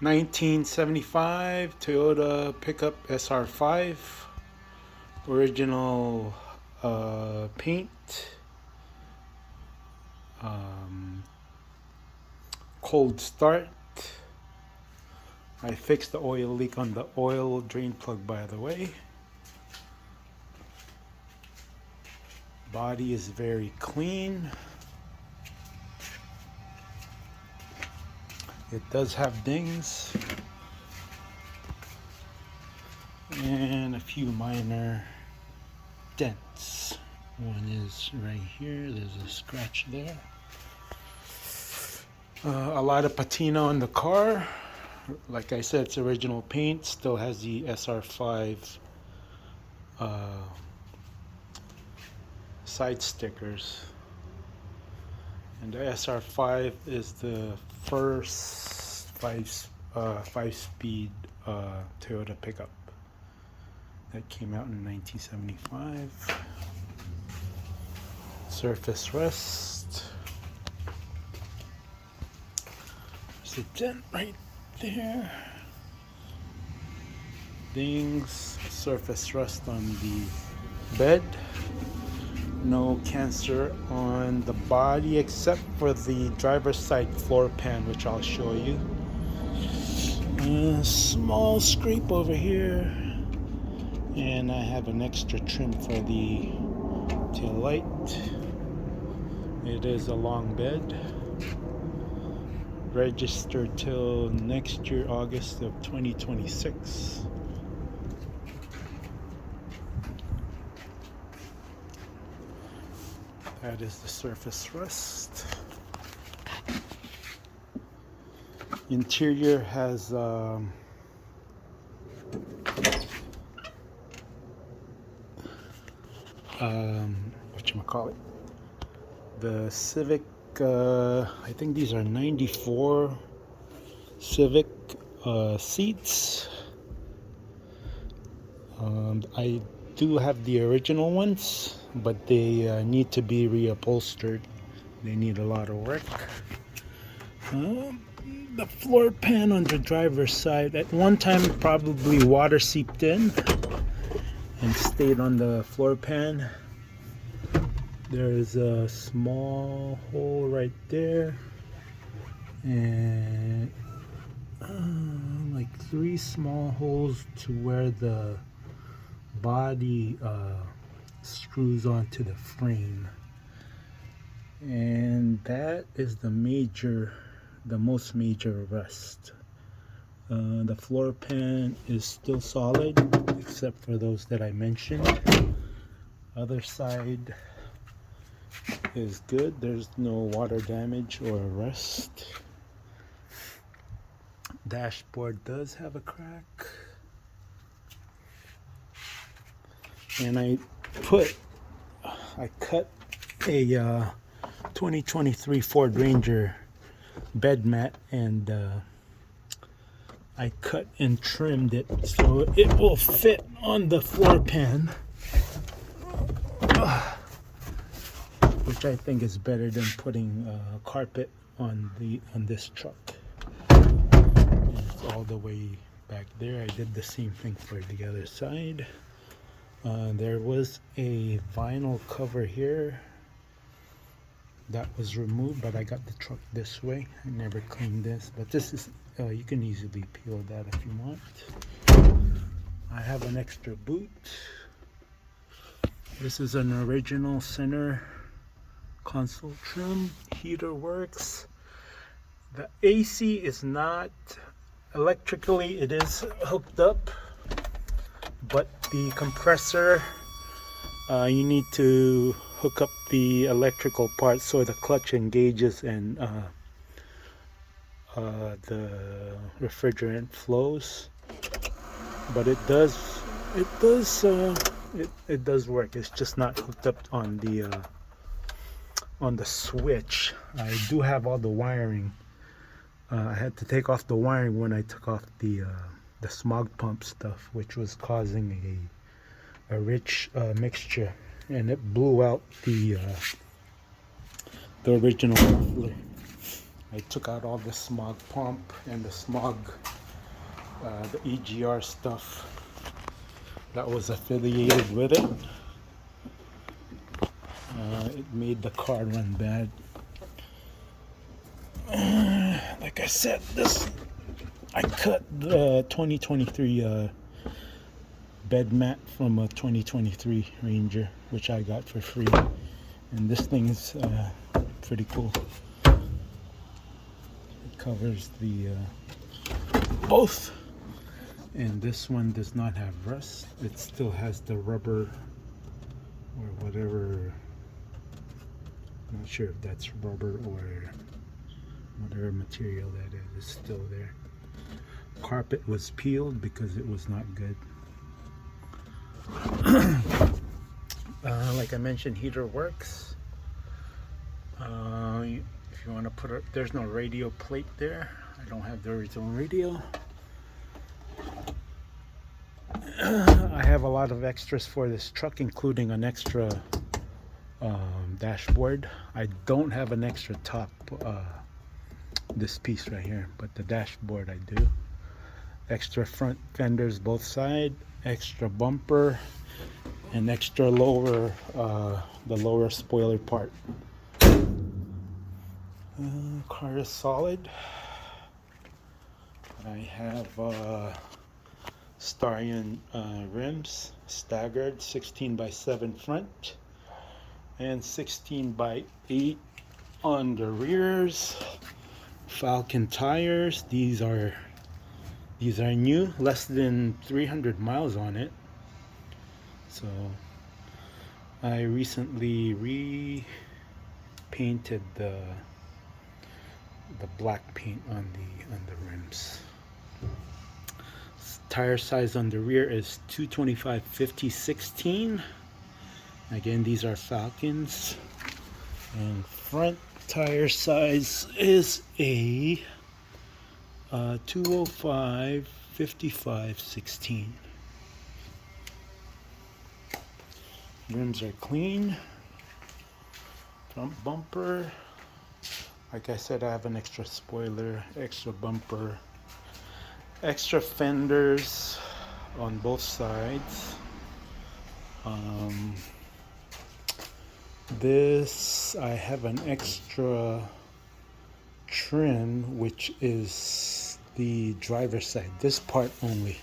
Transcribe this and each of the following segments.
1975 Toyota Pick Up SR5, original paint, cold start. I fixed the oil leak on the oil drain plug, by the way. Body is very clean. It does have dings and a few minor dents. One is right here, there's a scratch there. A lot of patina on the car. Like I said, it's original paint, still has the SR5 side stickers. And the SR5 is the first 5-speed Toyota pickup that came out in 1975. Surface rust. There's a dent right there. Dings, surface rust on the bed. No cancer on the body except for the driver's side floor pan, which I'll show you. A small scrape over here, and I have an extra trim for the tail light. It is a long bed, registered till next year, August of 2026. That is the surface rust. Interior has whatchamacallit, the Civic, I think these are 94 Civic seats. I do have the original ones, but they need to be reupholstered. They need a lot of work. The floor pan on the driver's side, at one time probably water seeped in and stayed on the floor pan. There's a small hole right there, and like 3 small holes to where the body screws onto the frame, and that is the most major rust. The floor pan is still solid except for those that I mentioned. Other side is good. There's no water damage or rust. Dashboard does have a crack, and I cut a 2023 Ford Ranger bed mat, and I cut and trimmed it so it will fit on the floor pan, which I think is better than putting carpet on this truck. It's all the way back there. I did the same thing for the other side. There was a vinyl cover here that was removed, but I got the truck this way. I never cleaned this, but this is you can easily peel that if you want. I have an extra boot. This is an original center console trim. Heater works. The AC is not electrically, it is hooked up, but the compressor, you need to hook up the electrical part so the clutch engages and the refrigerant flows. But it does work. It's just not hooked up on the switch. I do have all the wiring. I had to take off the wiring when I took off the smog pump stuff, which was causing a rich mixture, and it blew out the original muffler. I took out all the smog pump and the smog, the EGR stuff that was affiliated with it. It made the car run bad. Like I said, I cut the 2023 bed mat from a 2023 Ranger, which I got for free, and this thing's pretty cool. It covers the both, and this one does not have rust. It still has the rubber or whatever. I'm not sure if that's rubber or whatever material that is still there. Carpet was peeled because it was not good. Like I mentioned, heater works. If you want to put it, there's no radio plate there. I don't have the original radio. I have a lot of extras for this truck, including an extra dashboard. I don't have an extra top, this piece right here, but the dashboard I do. Extra front fenders both sides, extra bumper, and extra lower, the lower spoiler part. Car is solid. I have Starion rims, staggered 16x7 front and 16x8 on the rears. Falcon tires. These are new, less than 300 miles on it. So I recently repainted the black paint on the rims. Tire size on the rear is 225/50/16. Again, these are Falcons. And front tire size is a 205/55/16. Rims are clean. Front bumper. Like I said, I have an extra spoiler, extra bumper, extra fenders on both sides. This, I have an extra trim, which is the driver's side, this part only.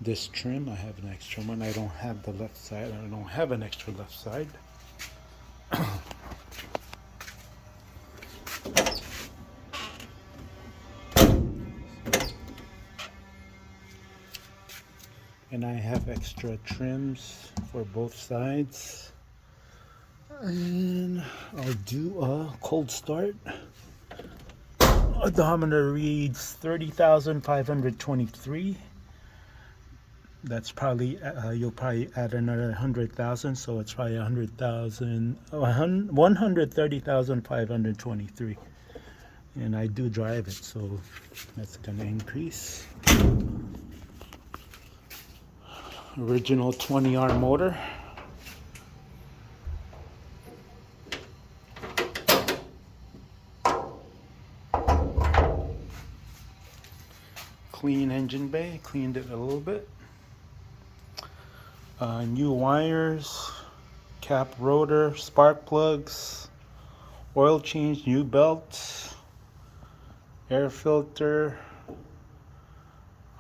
This trim, I have an extra one. I don't have the left side. I don't have an extra left side. And I have extra trims for both sides. And I'll do a cold start. Odometer reads 30,523. That's probably, you'll probably add another 100,000, so it's probably 130,523. And I do drive it, so that's gonna increase. Original 20R motor. Clean engine bay, cleaned it a little bit. New wires, cap rotor, spark plugs, oil change, new belts, air filter.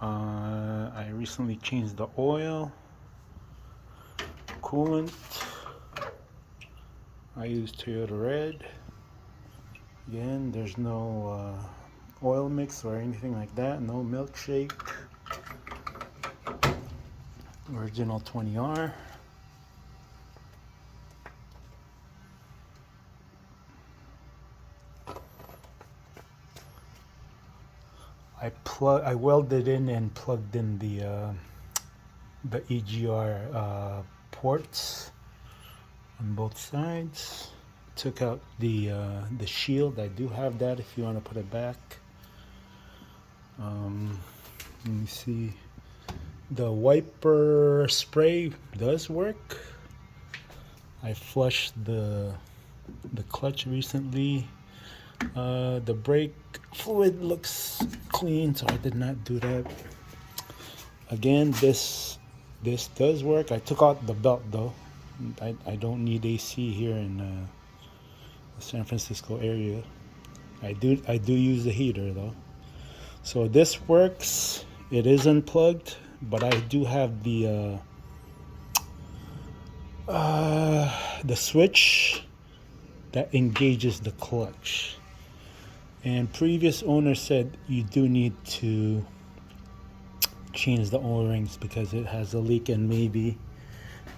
I recently changed the oil, coolant. I use Toyota Red. Again, there's no oil mix or anything like that, no milkshake. Original 20R. I welded in and plugged in the EGR ports on both sides. Took out the shield. I do have that if you want to put it back. Let me see. The wiper spray does work. I flushed the clutch recently. The brake fluid looks clean, so I did not do that. Again, this does work. I took out the belt though. I don't need AC here in the San Francisco area. I do use the heater though. So this works. It is unplugged, but I do have the switch that engages the clutch. And previous owner said you do need to change the O-rings because it has a leak, and maybe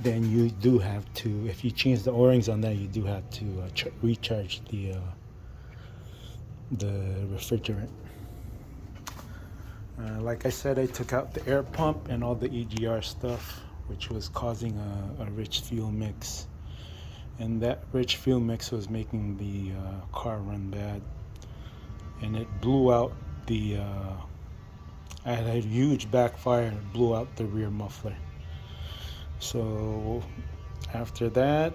then you do have to, if you change the O-rings on that, you do have to recharge the refrigerant. Like I said, I took out the air pump and all the EGR stuff, which was causing a rich fuel mix, and that rich fuel mix was making the car run bad, and it blew out the I had a huge backfire and it blew out the rear muffler. So after that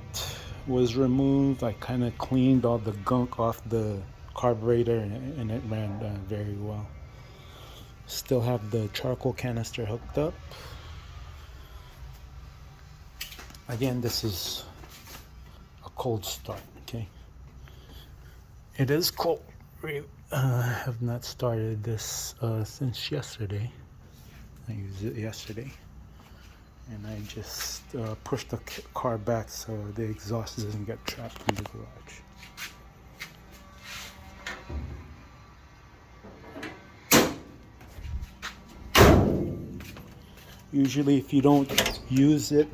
was removed, I kind of cleaned all the gunk off the carburetor, and it ran very well. Still have the charcoal canister hooked up. Again, this is a cold start, okay? It is cold. I have not started this since yesterday. I used it yesterday, and I just pushed the car back so the exhaust doesn't get trapped in the garage. Usually if you don't use it,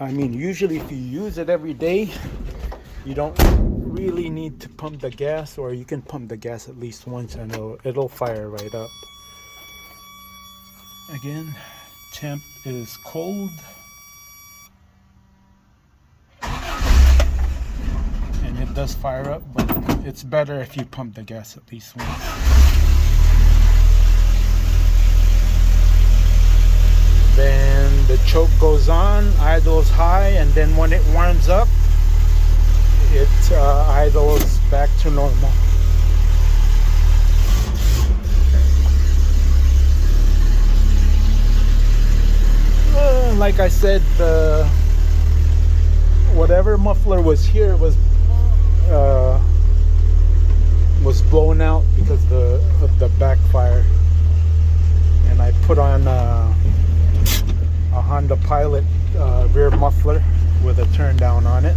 usually if you use it every day, you don't really need to pump the gas, or you can pump the gas at least once and it'll fire right up. Again, temp is cold, and it does fire up, but it's better if you pump the gas at least once. Then the choke goes on, idles high, and then when it warms up, it idles back to normal. Like I said, whatever muffler was here was blown out because of the backfire, and I put on a Honda Pilot rear muffler with a turn down on it,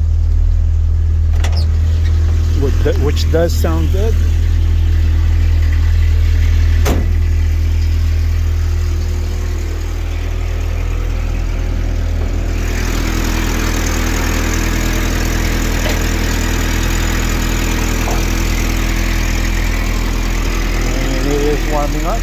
which does sound good. And it is warming up.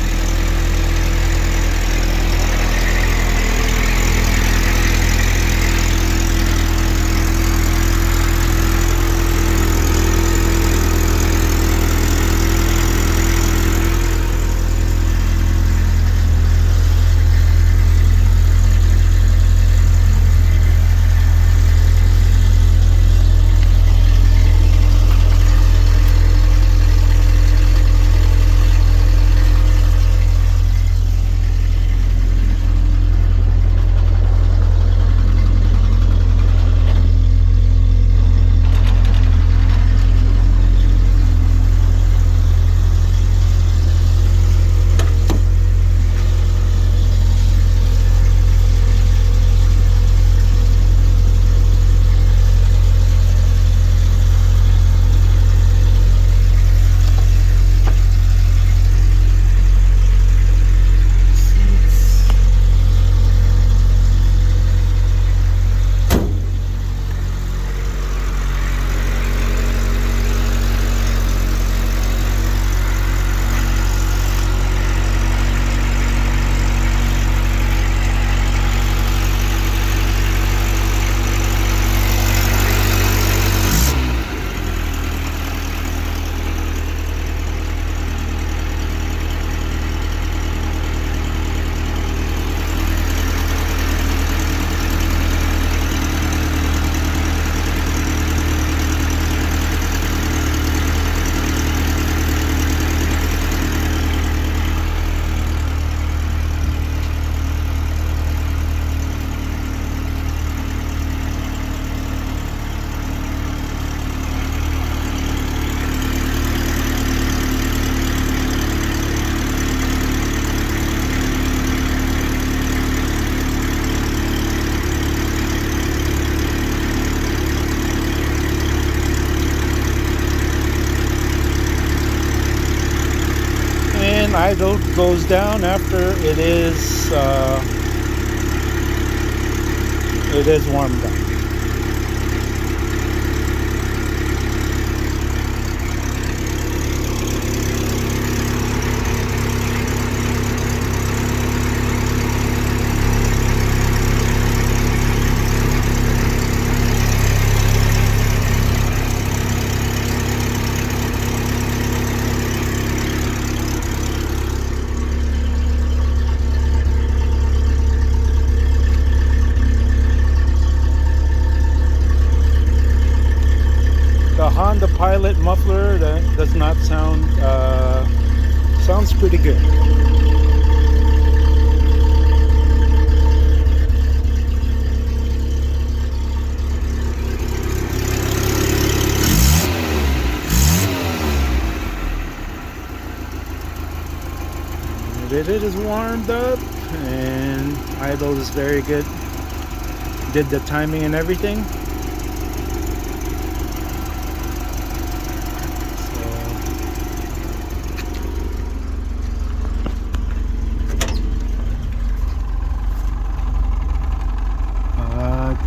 idle goes down after it is warmed up. The Honda Pilot muffler, that does not sound, sounds pretty good. It is warmed up and idle is very good. Did the timing and everything.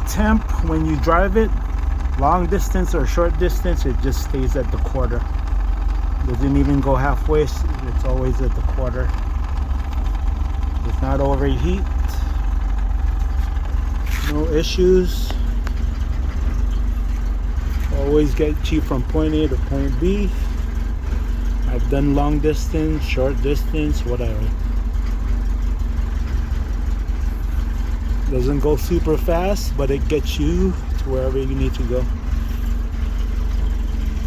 Temp when you drive it, long distance or short distance, it just stays at the quarter. Doesn't even go halfway, it's always at the quarter. Does not overheat. No issues. Always get you from point A to point B. I've done long distance, short distance, whatever. Doesn't go super fast, but it gets you to wherever you need to go.